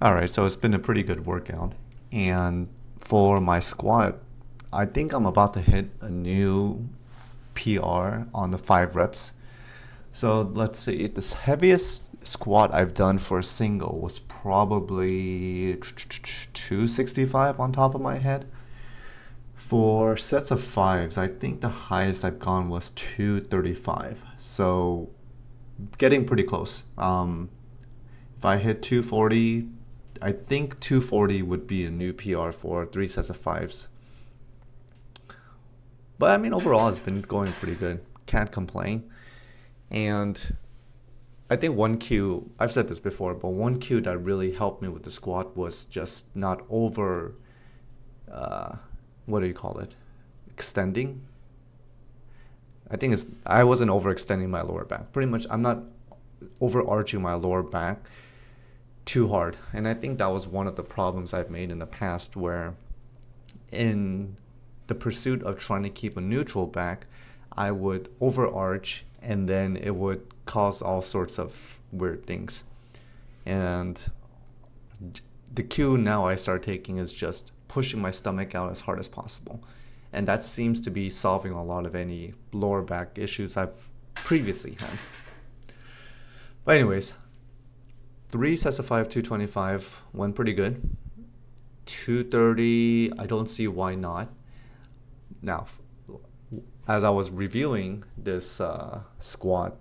Alright, so it's been a pretty good workout. And for my squat, I think I'm about to hit a new PR on the 5 reps. So let's see, the heaviest squat I've done for a single was probably 265 on top of my head. For sets of fives, I think the highest I've gone was 235. So getting pretty close. If I hit 240, I think 240 would be a new PR for 3 sets of 5s. But I mean, overall, it's been going pretty good. Can't complain. And I think one cue, I've said this before, but one cue that really helped me with the squat was just not over, uh, what do you call it? Extending. I wasn't overextending my lower back. Pretty much, I'm not overarching my lower back too hard. And I think that was one of the problems I've made in the past where in the pursuit of trying to keep a neutral back, I would overarch and then it would cause all sorts of weird things. And the cue now I start taking is just pushing my stomach out as hard as possible. And that seems to be solving a lot of any lower back issues I've previously had. But anyways, 3 sets of 5, 225 went pretty good. 230, I don't see why not. Now, as I was reviewing this squat,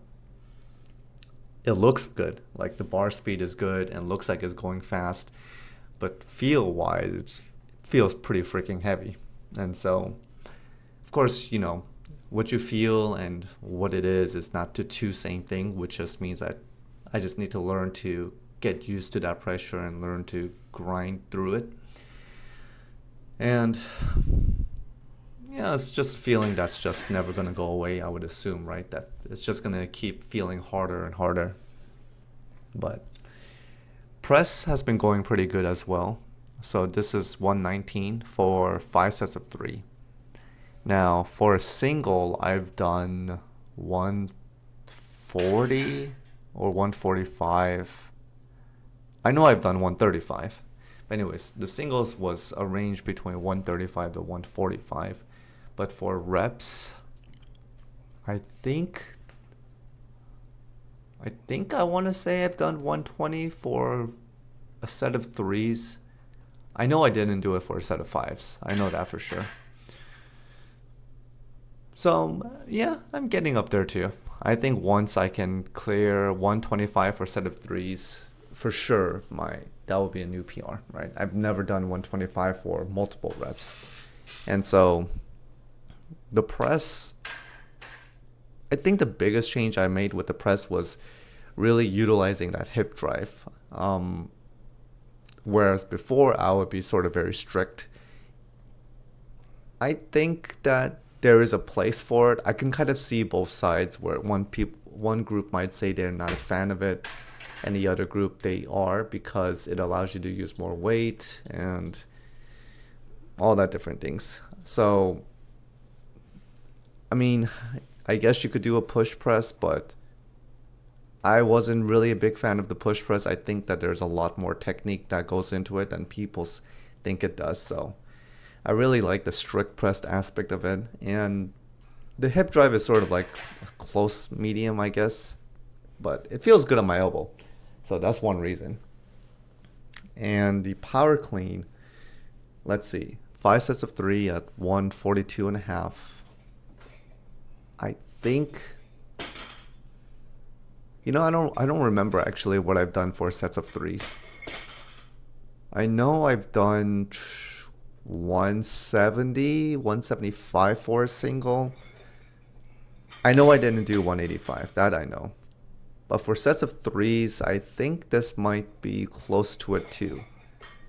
it looks good. Like the bar speed is good and looks like it's going fast. But feel-wise, it feels pretty freaking heavy. And so, of course, what you feel and what it is not the two same thing, which just means that I just need to learn to get used to that pressure and learn to grind through it. And yeah, it's just a feeling that's just never going to go away, I would assume, right? That it's just going to keep feeling harder and harder. But press has been going pretty good as well. So this is 119 for 5 sets of 3. Now, for a single, I've done 140 or 145. I know I've done 135. But anyways, the singles was a range between 135 to 145. But for reps, I think I want to say I've done 120 for a set of 3s. I know I didn't do it for a set of 5s. I know that for sure. So, yeah, I'm getting up there too. I think once I can clear 125 for a set of 3s, for sure, that will be a new PR, right? I've never done 125 for multiple reps. And so, the press, I think the biggest change I made with the press was really utilizing that hip drive. Whereas before, I would be sort of very strict. I think that there is a place for it. I can kind of see both sides where one group might say they're not a fan of it, and the other group they are because it allows you to use more weight and all that different things. So, I mean, I guess you could do a push press, but I wasn't really a big fan of the push press. I think that there's a lot more technique that goes into it than people think it does. So I really like the strict pressed aspect of it. And the hip drive is sort of like a close medium, I guess. But it feels good on my elbow. So that's one reason. And the power clean, let's see, 5 sets of 3 at 142.5. I think, I don't remember actually what I've done for sets of 3s. I know I've done 170, 175 for a single. I know I didn't do 185, that I know. But for sets of 3s, I think this might be close to it too.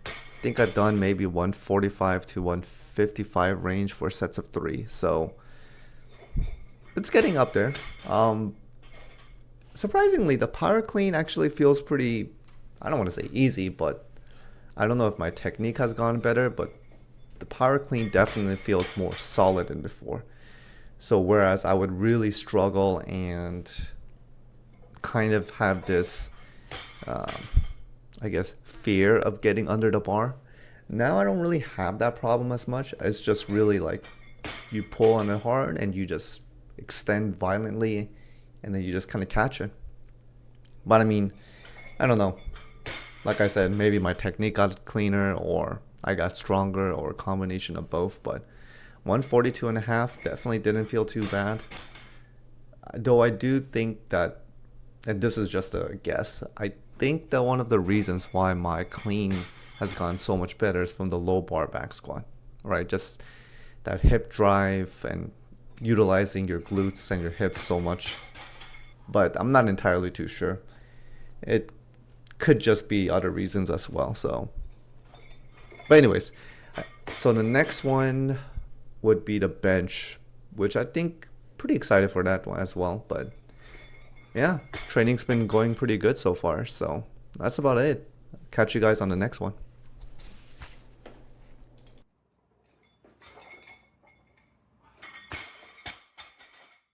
I think I've done maybe 145 to 155 range for sets of 3. So it's getting up there. Surprisingly, the power clean actually feels pretty, I don't want to say easy, but I don't know if my technique has gone better, but the power clean definitely feels more solid than before. So whereas I would really struggle and kind of have this I guess, fear of getting under the bar. Now I don't really have that problem as much. It's just really like you pull on it hard and you just extend violently and then you just kind of catch it. But I mean, I don't know. Like I said, maybe my technique got cleaner or I got stronger or a combination of both. But 142 and a half definitely didn't feel too bad. Though I do think that, and this is just a guess, I think that one of the reasons why my clean has gone so much better is from the low bar back squat, right? Just that hip drive and utilizing your glutes and your hips so much. But I'm not entirely too sure. It could just be other reasons as well. So, but anyways, so the next one would be the bench, which I think pretty excited for that one as well. But yeah, training's been going pretty good so far. So that's about it. Catch you guys on the next one.